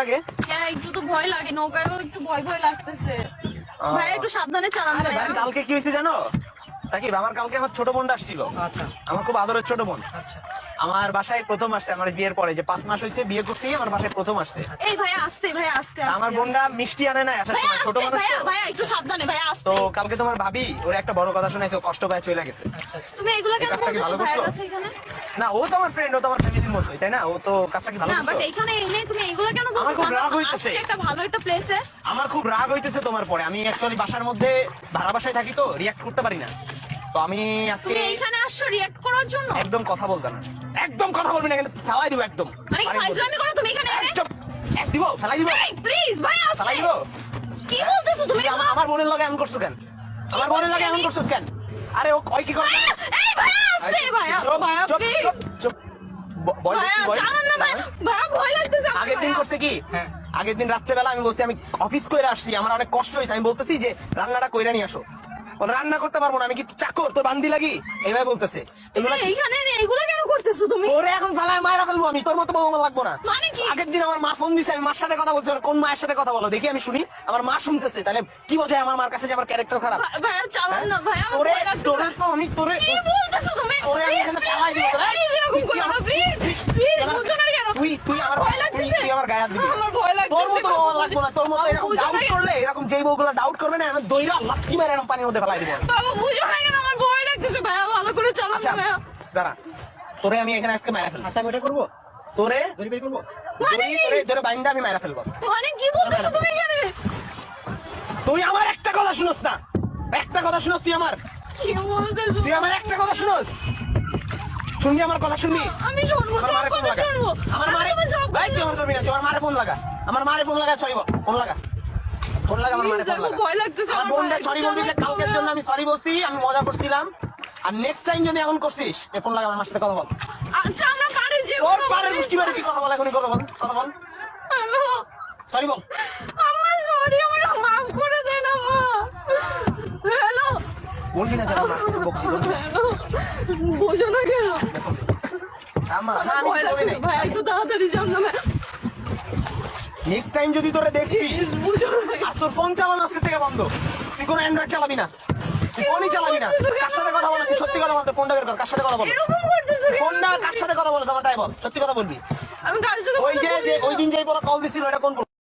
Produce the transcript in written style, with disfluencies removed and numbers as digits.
লাগে? হ্যাঁ একটু তো ভয় লাগে, নৌকায়ও একটু ভয় ভয় লাগতেছে। ভাই একটু সাবধানে চালান ভাই। কালকে কি হয়েছে জানো সাকিব, আমার কালকে আমার ছোট বোনটা আসছিল। আচ্ছা আমার খুব আদরের ছোট বোন। আচ্ছা আমার বাসায় প্রথম আসছে আমার বিয়ের পরে, যে 5 মাস হয়েছে বিয়ে করছি, আমার বাসায় প্রথম আসছে। এই ভাই আস্তে, ভাই আস্তে আমার বোনটা মিষ্টি আনে না আসার সময়, ছোট মানুষ তো। ভাই একটু সাবধানে ভাই, আস্তে। তো কালকে তোমার ভাবি ওর একটা বড় কথা শোনাইছে, ও কষ্ট পায় চলে গেছে। আচ্ছা আচ্ছা তুমি এগুলা কেন এই কাজটা কি বলতেছো ভালো ভাইয়ের করছো? কাছে এখানে? না, ও তো আমার ফ্রেন্ড, ও তো আমার ফ্যামিলির মতোই, তাই না? ও তো কাজটা কি ভালো না বাট করছো? এখানে এনে তুমি এগুলা কেন আমার বলতেছো? খুব রাগ হইতেছে। আসছে একটা ভালো একটা প্লেসে। আমার খুব রাগ হইতেছে তোমার পরে। আমি অ্যাকচুয়ালি বাসার মধ্যে ভাড়া বাসায় থাকি তো, রিয়াক্ট করতে পারি না। তো আমি আজকে তুমি এইখানে আসছো রিঅ্যাক্ট করার জন্য? একদম কথা বলবে না, একদম কথা বলবি না, কিন্তু ফেলাই দিব একদম। মানে ফাজলামি করো তুমি এখানে এনে? একদম এক দিব, ফেলাই দিব, এই প্লিজ ভাই আস্তে। ফেলাই দিব। কি বলতেছো তুমি? আমার বোনের লাগে এমন করছো কেন? আমার বোনের লাগে এমন করছো কেন? আরে ও কয় কি করে? এই ভাই আস্তে ভাইয়া, ভাইয়া প্লিজ। ভাইয়া চালান না ভাই, ভাইয়া ভয় লাগতেছে আমার। আগের দিন করছে কি, হ্যাঁ। আগের দিন রাত্রেবেলা আমি বলছি আমি অফিস করে আসছি, আমার অনেক কষ্ট হয়েছে, আমি বলতেছি যে রান্নাটা কইরা নিয়ে আসো। বলে রান্না করতে পারবো না, আমি কি চাকর তো বান্দি লাগি? এইভাবে বলতেছে। এগুলা তুমি এইখানে এনে এগুলা কেন করতেছো তুমি? ওরে এখন ফালায় মায়েরা ফেলবো আমি, তোর মতো বউ আমার লাগবো না। মানে কি? আগের দিন আমার মা ফোন দিছে, আমি মার সাথে কথা বলছি। বলে, কোন মায়ের সাথে কথা বলো দেখি, আমি শুনি। আমার মা শুনতেছে, তাহলে কি বোঝায় আমার মার কাছে যে আমার ক্যারেক্টার খারাপ? ভাইয়া চালান না ভাইয়া, আমার তোরে ভয় লাগতেছে। তোরে তো আমি তোরে কি বলতেছো তুমি? ওরে আমি এখানে ফালাই দিব। প্লিজ এরকম করো না, প্লিজ প্লিজ, বুঝো না কেন? তুই আমার ভয় লাগতেছে। তুই আমার গায়ে হাত দিবি। আমার ভয় লাগতেছে। তোর মতো বউ আমার লাগবো না, তোর মতো বাবা, এরকম বুঝো না ডাউট কেন? করলে, এরকম যেই বউগুলো ডাউট করবে না, আমি দইরা লাথি মেরে এরকম পানির মধ্যে ফেলাই দিব। বাবা বুঝো না কেন? আমার ভয় লাগতেছে ভাইয়া, ভালো করে চালান আচ্ছা না ভাইয়া। দাঁড়া, তোরে আমি এখানে আজকে মারা ফেলবো। আচ্ছা আমি এটা করবো, তোরে দড়ি বের করবো। মানে কি? তোরে বাইন্দা আমি মারা ফেলবো। মানে কি বলতেছো তুমি এখানে? তুই আমার একটা কথা শুনস না, একটা কথা শুনস তুই আমার, কি বলতেছো? তুই আমার একটা কথা শুনস, শুনবি আমার কথা শুনবি? আমি শুনবো, আমার সব মারে ফোন কথা লাগা, শুনবো। আমার আমি মারে তোমার সব ভাই কথা তুই আমার করবি না, তুই আমার মারে ফোন লাগা, আমার মারে ফোন লাগা, সরি বল, ফোন লাগা, ফোন লাগা, আমার মারে Please, ফোন আমার লাগা। ভয় লাগতেছে, আমার আমার বোনটা ভয় সরি লাগতেছে, বলবি যে আমার কালকের ভয়। জন্য আমি সরি বলছি, আমি মজা করছিলাম। আর নেক্সট টাইম যদি এমন করছিস, ফোন লাগা, আমার সাথে কথা বল। আচ্ছা আমরা পারে যে তোর পাড়ের মুষ্টি মেরে কি কথা বল, এখনই কথা বল, কথা বল, হ্যালো সরি বল। আম্মা, সরি, আমার মাফ করে দেন আম্মা। হ্যালো বলবি না যেন মার সাথে বকছি, বলবি না। হ্যালো, বোঝো না কেন? আমা, না, আমার আমি ভয় কিছু বলি লাগতেছে নাই। ভাই, একটু তাড়াতাড়ি যান না ভাই। নেক্সট টাইম যদি তোরে দেখছি Please, বুঝো না কেন? আর তোর ফোন চালানো আজকে থেকে বন্ধ, তুই কোনো অ্যান্ড্রয়েড চালাবি না, তুই ফোনই চালাবি না। কার সাথে কথা বলো, তুই সত্যি কথা বল, তোর ফোনটা বের কর, কার সাথে কথা বলো, এরকম করতেছো কেন? ফোনটা কার সাথে কথা বলো, আমার তাই বল, সত্যি কথা বলবি। আমি কার সাথে ওই কথা যে বলি না। ওই দিন যেই বলা কল দিছিল, এটা কোন